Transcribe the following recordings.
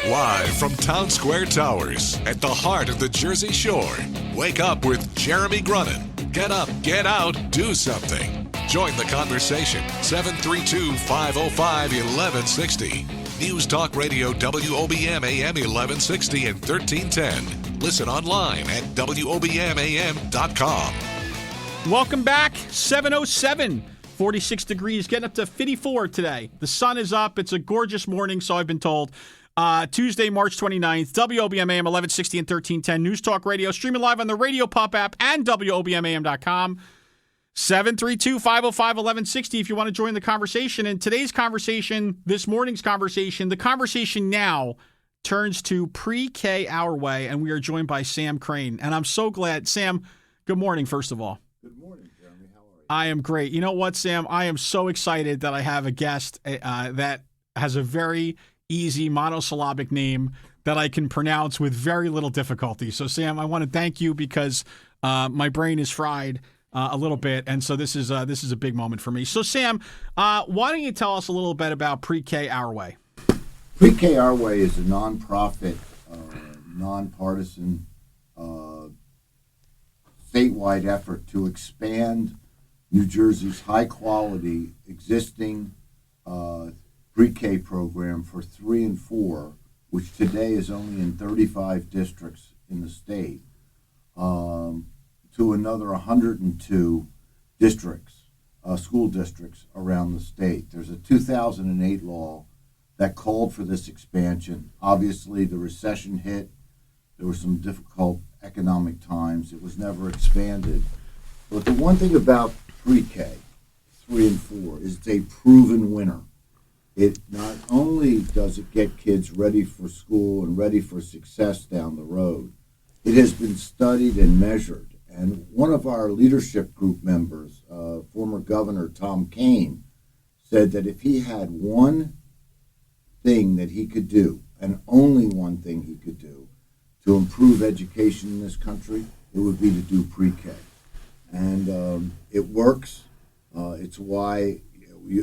Live from Town Square Towers at the heart of the Jersey Shore. Wake up with Jeremy Grunin. Get up, get out, do something. Join the conversation. 732-505-1160. News Talk Radio WOBM AM 1160 and 1310. Listen online at WOBMAM.com. Welcome back. 7:07. 46 degrees, getting up to 54 today. The sun is up. It's a gorgeous morning, so I've been told. Tuesday, March 29th, WOBMAM 1160 and 1310. News Talk Radio, streaming live on the Radio Pop app and WOBMAM.com. 732-505-1160 if you want to join the conversation. And today's conversation, this morning's conversation, the conversation now turns to pre-K our way, and we are joined by Sam Crane. And I'm so glad. Sam, good morning, first of all. Good morning, Jeremy. How are you? I am great. You know what, Sam? I am so excited that I have a guest that has a very easy monosyllabic name that I can pronounce with very little difficulty. So, Sam, I want to thank you because my brain is fried a little bit, and so this is a big moment for me. So, Sam, why don't you tell us a little bit about Pre-K Our Way? Pre-K Our Way is a nonprofit, nonpartisan, statewide effort to expand New Jersey's high-quality existing pre-K program for 3 and 4, which today is only in 35 districts in the state, to another 102 districts, school districts around the state. There's a 2008 law that called for this expansion. Obviously, the recession hit. There were some difficult economic times. It was never expanded. But the one thing about pre-K, 3 and 4, is it's a proven winner. It not only does it get kids ready for school and ready for success down the road, it has been studied and measured. And one of our leadership group members, former Governor Tom Kean, said that if he had one thing that he could do, and only one thing he could do, to improve education in this country, it would be to do pre-K. And it works. It's why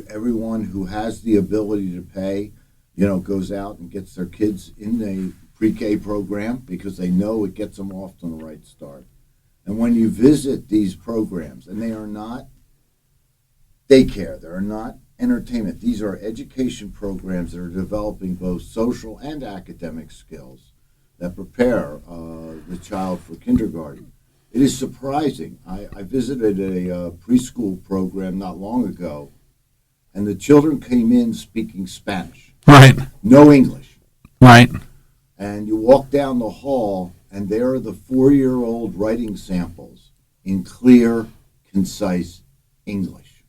everyone who has the ability to pay, goes out and gets their kids in the pre-K program because they know it gets them off to the right start. And when you visit these programs, and they are not daycare, they are not entertainment, these are education programs that are developing both social and academic skills that prepare the child for kindergarten. It is surprising. I visited a preschool program not long ago, and the children came in speaking Spanish. Right. No English. Right. And you walk down the hall, and there are the 4-year-old writing samples in clear, concise English.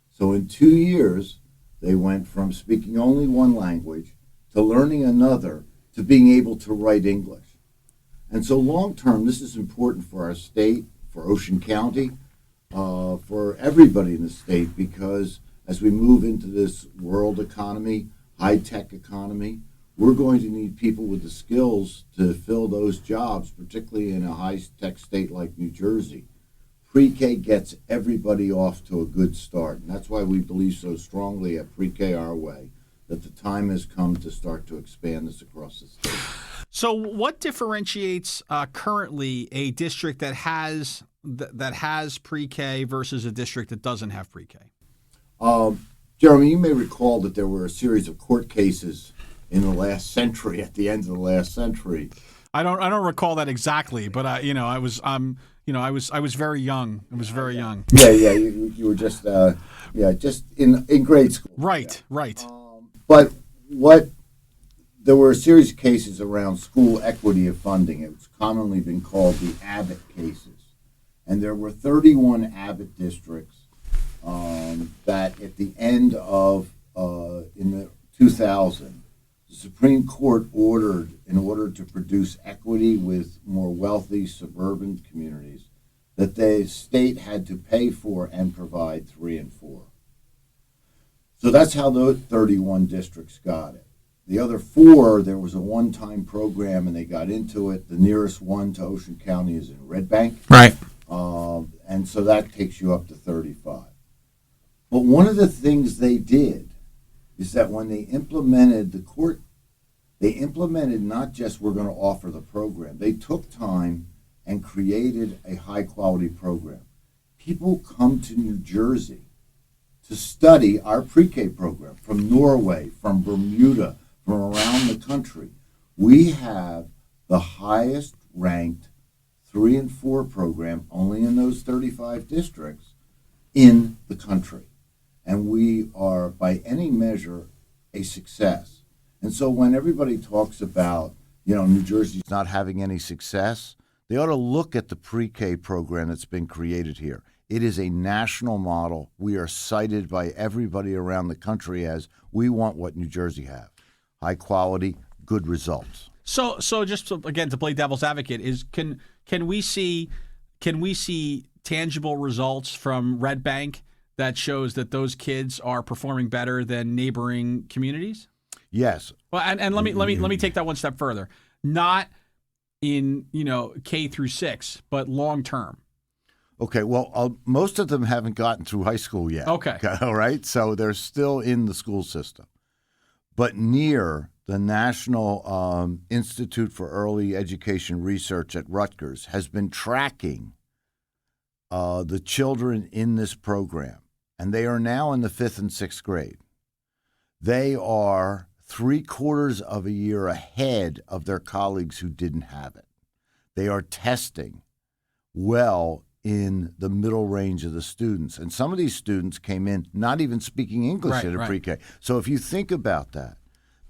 So in 2 years, they went from speaking only one language to learning another to being able to write English. And so long-term, this is important for our state, for Ocean County, for everybody in the state, because as we move into this world economy, high-tech economy, we're going to need people with the skills to fill those jobs, particularly in a high-tech state like New Jersey. Pre-K gets everybody off to a good start, and that's why we believe so strongly at Pre-K Our Way that the time has come to start to expand this across the state. So what differentiates currently a district that has pre-K versus a district that doesn't have pre-K? Jeremy, you may recall that there were a series of court cases in the last century, at the end of the last century. I don't recall that exactly, but I was very young. I was very young. Yeah, you were just just in grade school. Right, right. But there were a series of cases around school equity of funding. It's commonly been called the Abbott cases, and there were 31 Abbott districts that at the end of in the 2000, the Supreme Court ordered, in order to produce equity with more wealthy suburban communities, that the state had to pay for and provide 3 and 4. So that's how those 31 districts got it. The other 4, there was a one-time program and they got into it. The nearest one to Ocean County is in Red Bank. Right. And so that takes you up to 35. But one of the things they did is that when they implemented the court, They implemented not just we're going to offer the program. They took time and created a high-quality program. People come to New Jersey to study our pre-K program from Norway, from Bermuda, from around the country. We have the highest ranked 3 and 4 program, only in those 35 districts, in the country. And we are, by any measure, a success. And so when everybody talks about, New Jersey's not having any success, they ought to look at the pre-K program that's been created here. It is a national model. We are cited by everybody around the country as we want what New Jersey have. High quality, good results. So just again to play devil's advocate, can we see tangible results from Red Bank that shows that those kids are performing better than neighboring communities? Yes. Well, and let me take that one step further. Not in K through 6, but long term. Okay. Well, most of them haven't gotten through high school yet. Okay. All right. So they're still in the school system, but near the National Institute for Early Education Research at Rutgers has been tracking the children in this program, and they are now in the 5th and 6th grade. They are 3/4 of a year ahead of their colleagues who didn't have it. They are testing well in the middle range of the students. And some of these students came in not even speaking English at a pre-K. So if you think about that,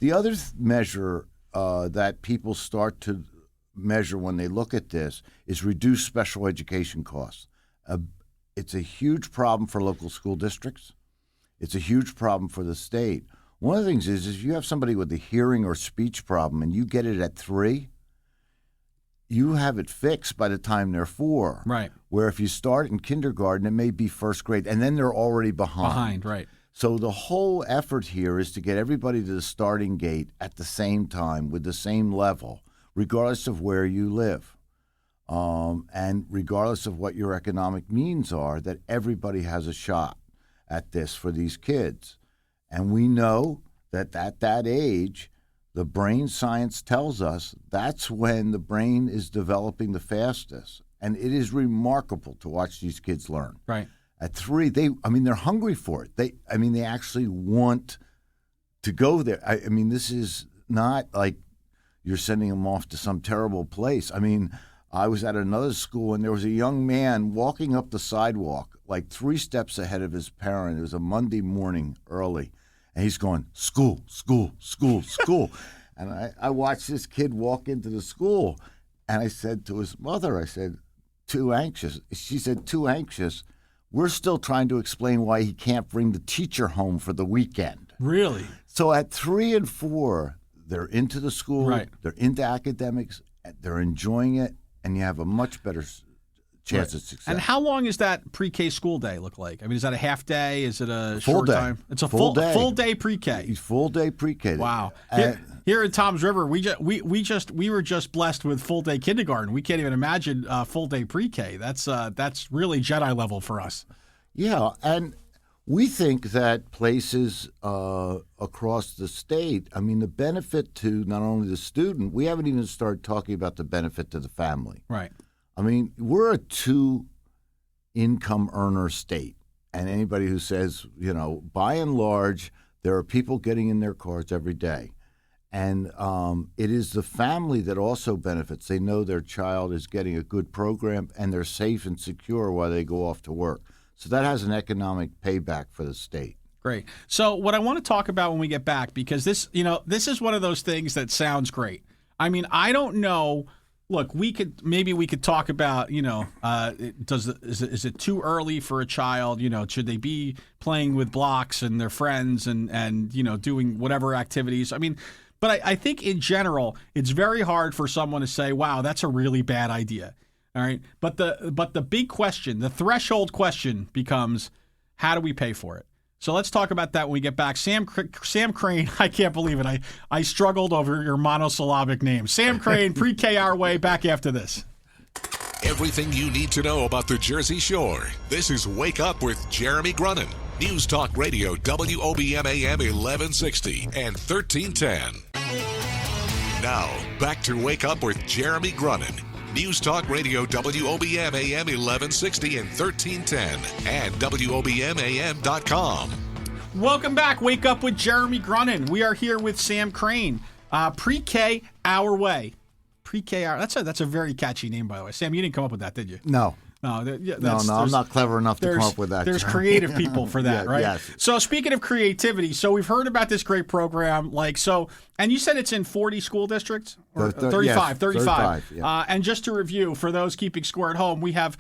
the other measure that people start to measure when they look at this is reduced special education costs. It's a huge problem for local school districts. It's a huge problem for the state. One of the things is if you have somebody with a hearing or speech problem and you get it at 3, you have it fixed by the time they're 4. Right. Where if you start in kindergarten, it may be 1st grade, and then they're already behind. Right. So the whole effort here is to get everybody to the starting gate at the same time with the same level, regardless of where you live. And regardless of what your economic means are, that everybody has a shot at this for these kids. And we know that at that age, the brain science tells us that's when the brain is developing the fastest. And it is remarkable to watch these kids learn. Right. At 3, they're hungry for it. They actually want to go there. This is not like you're sending them off to some terrible place. I was at another school, and there was a young man walking up the sidewalk, like 3 steps ahead of his parent. It was a Monday morning early, and he's going, school, school, school, school. And I watched this kid walk into the school, and I said to his mother, too anxious. She said, too anxious. We're still trying to explain why he can't bring the teacher home for the weekend. Really? So at 3 and 4, they're into the school, right. They're into academics, they're enjoying it, and you have a much better chance of success. And how long is that pre-K school day look like? Is that a half day? Is it a full short day. time? It's a full day pre-K. Full day pre-K. Wow. Here in Toms River, we were just blessed with full day kindergarten. We can't even imagine full day pre-K. That's really Jedi level for us. Yeah, and we think that places across the state, the benefit to not only the student, we haven't even started talking about the benefit to the family. Right. We're a 2-income earner state, and anybody who says, by and large, there are people getting in their cars every day. And it is the family that also benefits. They know their child is getting a good program, and they're safe and secure while they go off to work. So that has an economic payback for the state. Great. So what I want to talk about when we get back, because this is one of those things that sounds great. I don't know. Look, we could talk about, is it too early for a child? Should they be playing with blocks and their friends and doing whatever activities? But I think in general, it's very hard for someone to say, wow, that's a really bad idea. All right. But the big question, the threshold question becomes, how do we pay for it? So let's talk about that when we get back. Sam Crane, I can't believe it. I struggled over your monosyllabic name. Sam Crane, Pre-K Our Way, back after this. Everything you need to know about the Jersey Shore. This is Wake Up with Jeremy Grunin. News Talk Radio, WOBM AM 1160 and 1310. Now, back to Wake Up with Jeremy Grunin. News Talk Radio WOBM AM 1160 and 1310 and WOBMAM.com. Welcome back. Wake Up with Jeremy Grunin. We are here with Sam Crane. Pre-K Our Way. Pre-K Our. That's a very catchy name, by the way. Sam, you didn't come up with that, did you? No. No, I'm not clever enough to come up with that. There's creative people for that, Yeah, right? yes. So speaking of creativity, so we've heard about this great program, and you said it's in 40 school districts? Or 35. 35, yeah. And just to review, for those keeping score at home, we have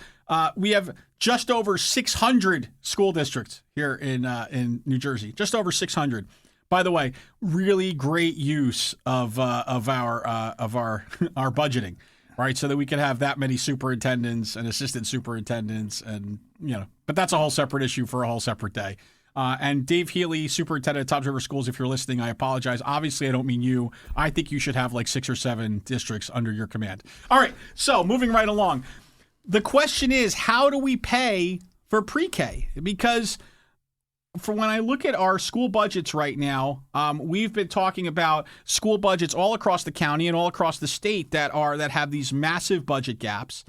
just over 600 school districts here in New Jersey, just over 600. By the way, really great use of our budgeting. Right, so that we can have that many superintendents and assistant superintendents, but that's a whole separate issue for a whole separate day. And Dave Healy, superintendent of Toms River Schools, if you're listening, I apologize. Obviously, I don't mean you. I think you should have like 6 or 7 districts under your command. All right, so moving right along. The question is, how do we pay for pre-K? Because for when I look at our school budgets right now, we've been talking about school budgets all across the county and all across the state that have these massive budget gaps.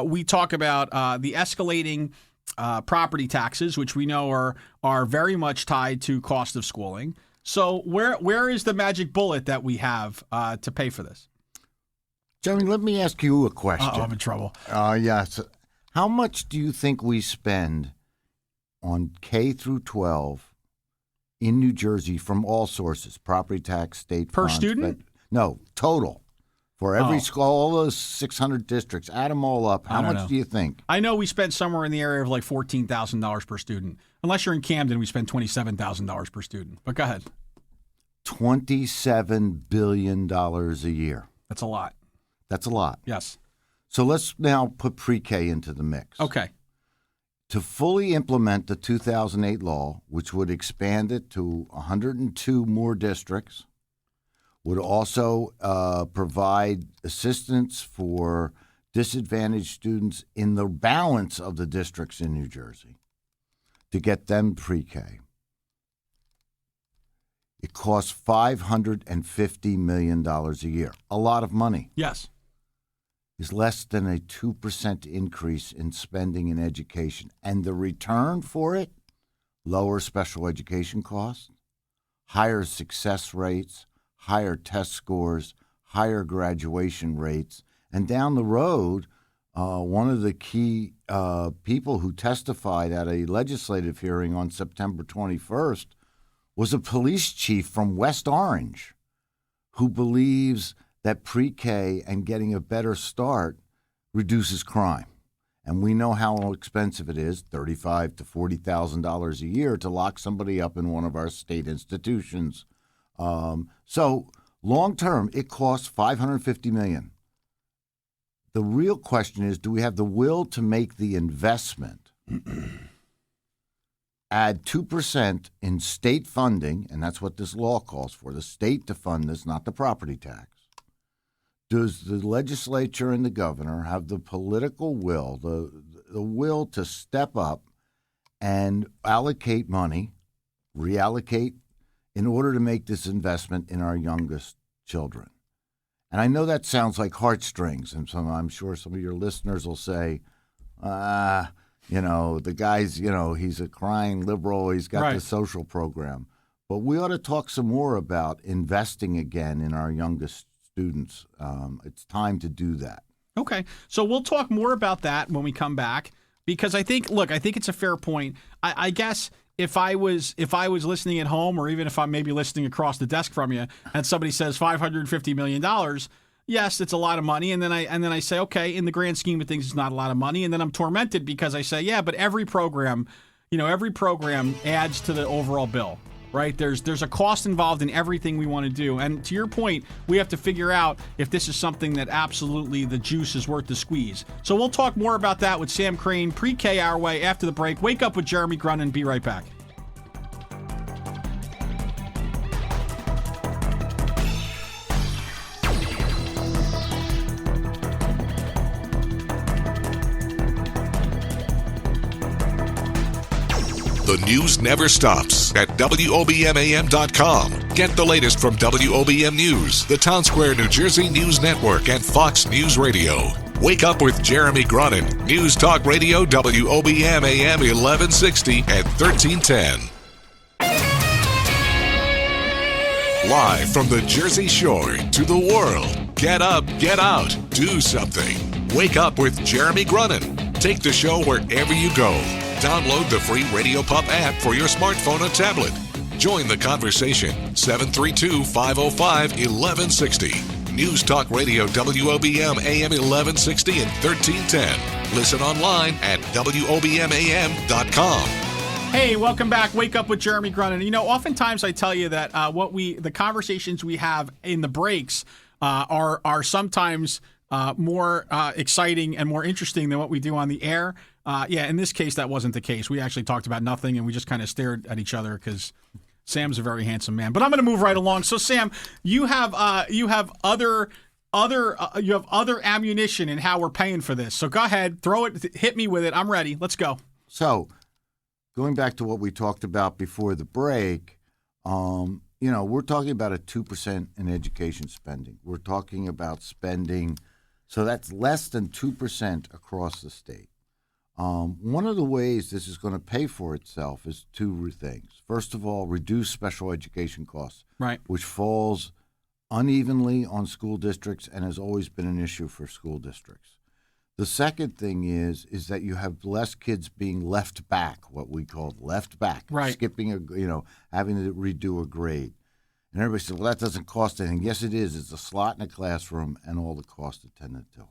We talk about the escalating property taxes, which we know are very much tied to cost of schooling. So where is the magic bullet that we have to pay for this? Jeremy, let me ask you a question. I'm in trouble. Yes. How much do you think we spend on K through 12 in New Jersey from all sources, property tax, state per funds, student? No, total. For every school, all those 600 districts, add them all up. How much do you think? I know we spent somewhere in the area of like $14,000 per student. Unless you're in Camden, we spend $27,000 per student. But go ahead. $27 billion a year. That's a lot. That's a lot. Yes. So let's now put pre-K into the mix. Okay. To fully implement the 2008 law, which would expand it to 102 more districts, would also provide assistance for disadvantaged students in the balance of the districts in New Jersey to get them pre-K. It costs $550 million a year. A lot of money. Yes. Is less than a 2% increase in spending in education. And the return for it, lower special education costs, higher success rates, higher test scores, higher graduation rates. And down the road, one of the key people who testified at a legislative hearing on September 21st was a police chief from West Orange who believes that pre-K and getting a better start reduces crime. And we know how expensive it is, $35,000 to $40,000 a year, to lock somebody up in one of our state institutions. So long term, it costs $550 million. The real question is, do we have the will to make the investment? Add 2% in state funding, and that's what this law calls for, the state to fund this, not the property tax. Does the legislature and the governor have the political will, the will to step up and allocate money, reallocate, in order to make this investment in our youngest children? And I know that sounds like heartstrings, and I'm sure some of your listeners will say, the guy's, he's a crying liberal, he's got the social program. But we ought to talk some more about investing again in our youngest students. It's time to do that. Okay. So we'll talk more about that when we come back, because I think it's a fair point. I guess if I was listening at home, or even if I'm maybe listening across the desk from you, and somebody says $550 million, yes, it's a lot of money. And then I say, okay, in the grand scheme of things, it's not a lot of money. And then I'm tormented because I say, yeah, but every program adds to the overall bill. Right? There's a cost involved in everything we want to do. And to your point, we have to figure out if this is something that absolutely the juice is worth the squeeze. So we'll talk more about that with Sam Crane, Pre-K Our Way, after the break. Wake Up with Jeremy Grunin. Be right back. The news never stops at WOBMAM.com. Get the latest from WOBM News, the Town Square, New Jersey News Network, and Fox News Radio. Wake up with Jeremy Grunin. News Talk Radio, WOBM AM 1160 and 1310. Live from the Jersey Shore to the world. Get up, get out, do something. Wake up with Jeremy Grunin. Take the show wherever you go. Download the free Radio Pup app for your smartphone or tablet. Join the conversation. 732-505-1160. News Talk Radio, WOBM AM 1160 and 1310. Listen online at WOBMAM.com. Hey, welcome back. Wake up with Jeremy Grunin. You know, oftentimes I tell you that the conversations we have in the breaks are sometimes more exciting and more interesting than what we do on the air. In this case, that wasn't the case. We actually talked about nothing, and we just kind of stared at each other because Sam's a very handsome man. But I'm going to move right along. So, Sam, you have other ammunition in how we're paying for this. So go ahead, throw it, hit me with it. I'm ready. Let's go. So, going back to what we talked about before the break, we're talking about a 2% in education spending. We're talking about spending, so that's less than 2% across the state. One of the ways this is going to pay for itself is two things. First of all, reduce special education costs, right, which falls unevenly on school districts and has always been an issue for school districts. The second thing is that you have less kids being left back, what we call left back, right, skipping having to redo a grade. And everybody said, well, that doesn't cost anything. Yes, it is. It's a slot in a classroom and all the costs attendant to it.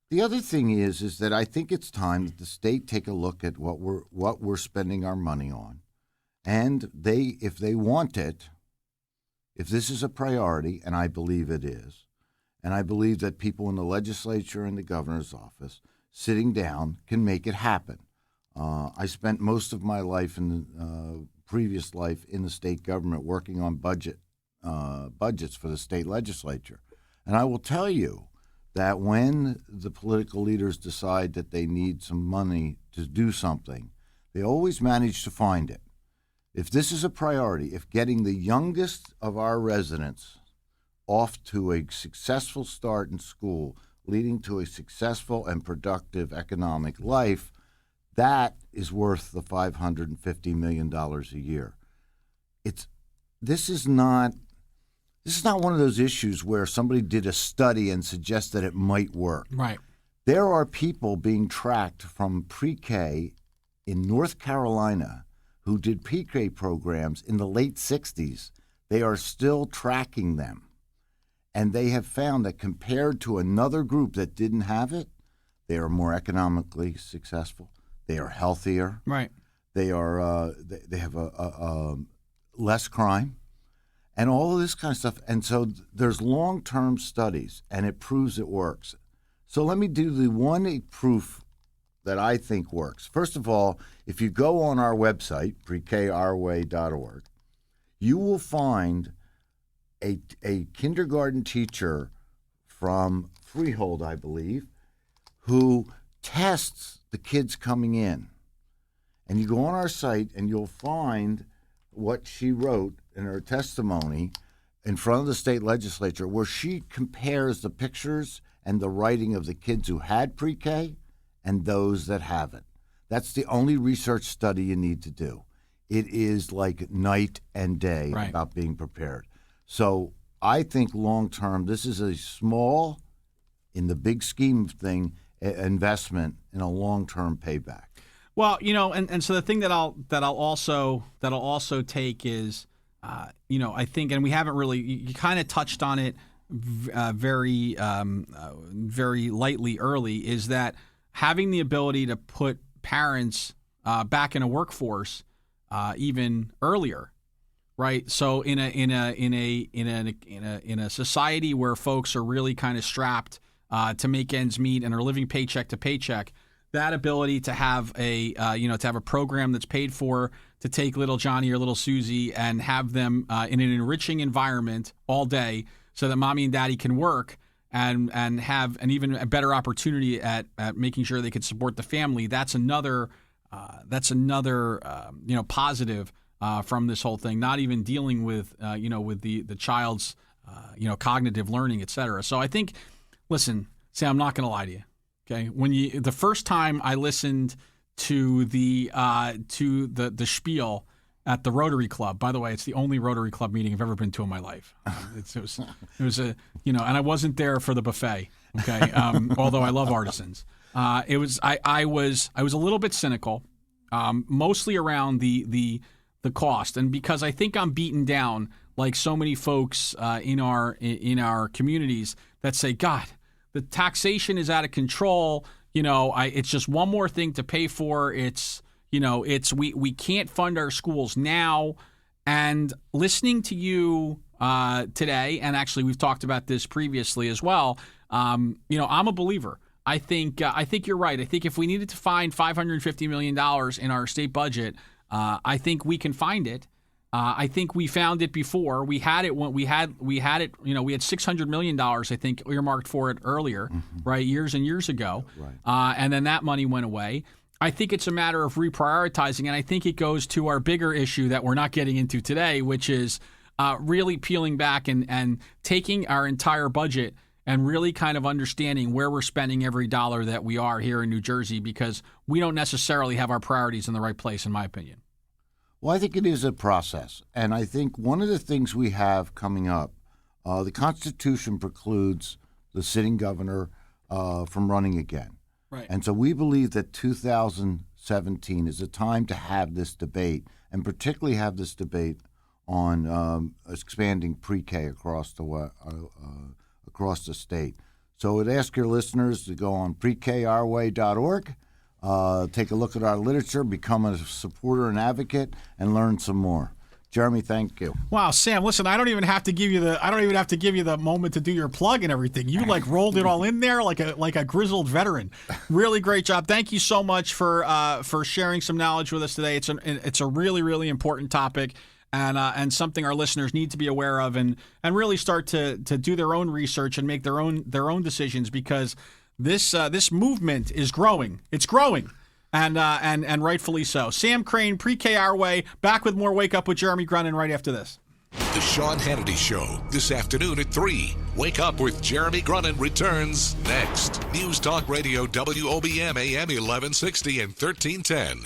The other thing is that I think it's time that the state take a look at what we're spending our money on, and if they want it, if this is a priority, and I believe it is, and I believe that people in the legislature and the governor's office sitting down can make it happen. I spent most of my life previous life in the state government working on budgets for the state legislature, and I will tell you that when the political leaders decide that they need some money to do something, they always manage to find it. If this is a priority, if getting the youngest of our residents off to a successful start in school, leading to a successful and productive economic life, that is worth the $550 million a year. This is not one of those issues where somebody did a study and suggests that it might work. Right. There are people being tracked from pre-K in North Carolina who did pre-K programs in the late 60s. They are still tracking them. And they have found that compared to another group that didn't have it, they are more economically successful. They are healthier. Right. They are. They have less crime. And all of this kind of stuff. And so there's long-term studies, and it proves it works. So let me do the one proof that I think works. First of all, if you go on our website, prekourway.org, you will find a kindergarten teacher from Freehold, I believe, who tests the kids coming in. And you go on our site, and you'll find what she wrote in her testimony in front of the state legislature, where she compares the pictures and the writing of the kids who had pre-K and those that haven't. That's the only research study you need to do. It is like night and day about being prepared. So I think long-term, this is a small, in the big scheme of thing, investment in a long-term payback. Well, and so the thing that I'll also take is, I think, and we haven't really, you kind of touched on it very lightly early, is that having the ability to put parents back in a workforce even earlier, right? So in a society where folks are really kind of strapped to make ends meet and are living paycheck to paycheck, that ability to have a program that's paid for to take little Johnny or little Susie and have them in an enriching environment all day, so that mommy and daddy can work and have an even a better opportunity at making sure they could support the family. That's another positive from this whole thing, not even dealing with with the child's cognitive learning, et cetera. So I think, listen, Sam, I'm not going to lie to you. Okay, the first time I listened to the spiel at the Rotary Club. By the way, it's the only Rotary Club meeting I've ever been to in my life. It was a and I wasn't there for the buffet. Okay, although I love artisans. I was a little bit cynical, mostly around the cost, and because I think I'm beaten down like so many folks in our communities that say, God, the taxation is out of control. It's just one more thing to pay for. We can't fund our schools now. And listening to you today, and actually we've talked about this previously as well. I'm a believer. I think you're right. I think if we needed to find $550 million in our state budget, I think we can find it. I think we found it before. We had it when we had it. We had $600 million, I think, earmarked for it earlier, right, years and years ago. Right. And then that money went away. I think it's a matter of reprioritizing, and I think it goes to our bigger issue that we're not getting into today, which is really peeling back and taking our entire budget and really kind of understanding where we're spending every dollar that we are here in New Jersey, because we don't necessarily have our priorities in the right place, in my opinion. Well, I think it is a process. And I think one of the things we have coming up, the Constitution precludes the sitting governor from running again. Right. And so we believe that 2017 is a time to have this debate, and particularly have this debate on expanding pre-K across the state. So I'd ask your listeners to go on prekourway.org. Take a look at our literature, become a supporter and advocate, and learn some more. Jeremy, thank you. Wow, Sam, listen, I don't even have to give you the moment to do your plug and everything. You rolled it all in there like a grizzled veteran. Really great job. Thank you so much for sharing some knowledge with us today. It's a really, really important topic, and something our listeners need to be aware of, and really start to do their own research and make their own decisions, because this movement is growing. It's growing, and rightfully so. Sam Crane, Pre-K Our Way, back with more Wake Up with Jeremy Grunin right after this. The Sean Hannity Show, this afternoon at 3. Wake Up with Jeremy Grunin returns next. News Talk Radio, WOBM AM 1160 and 1310.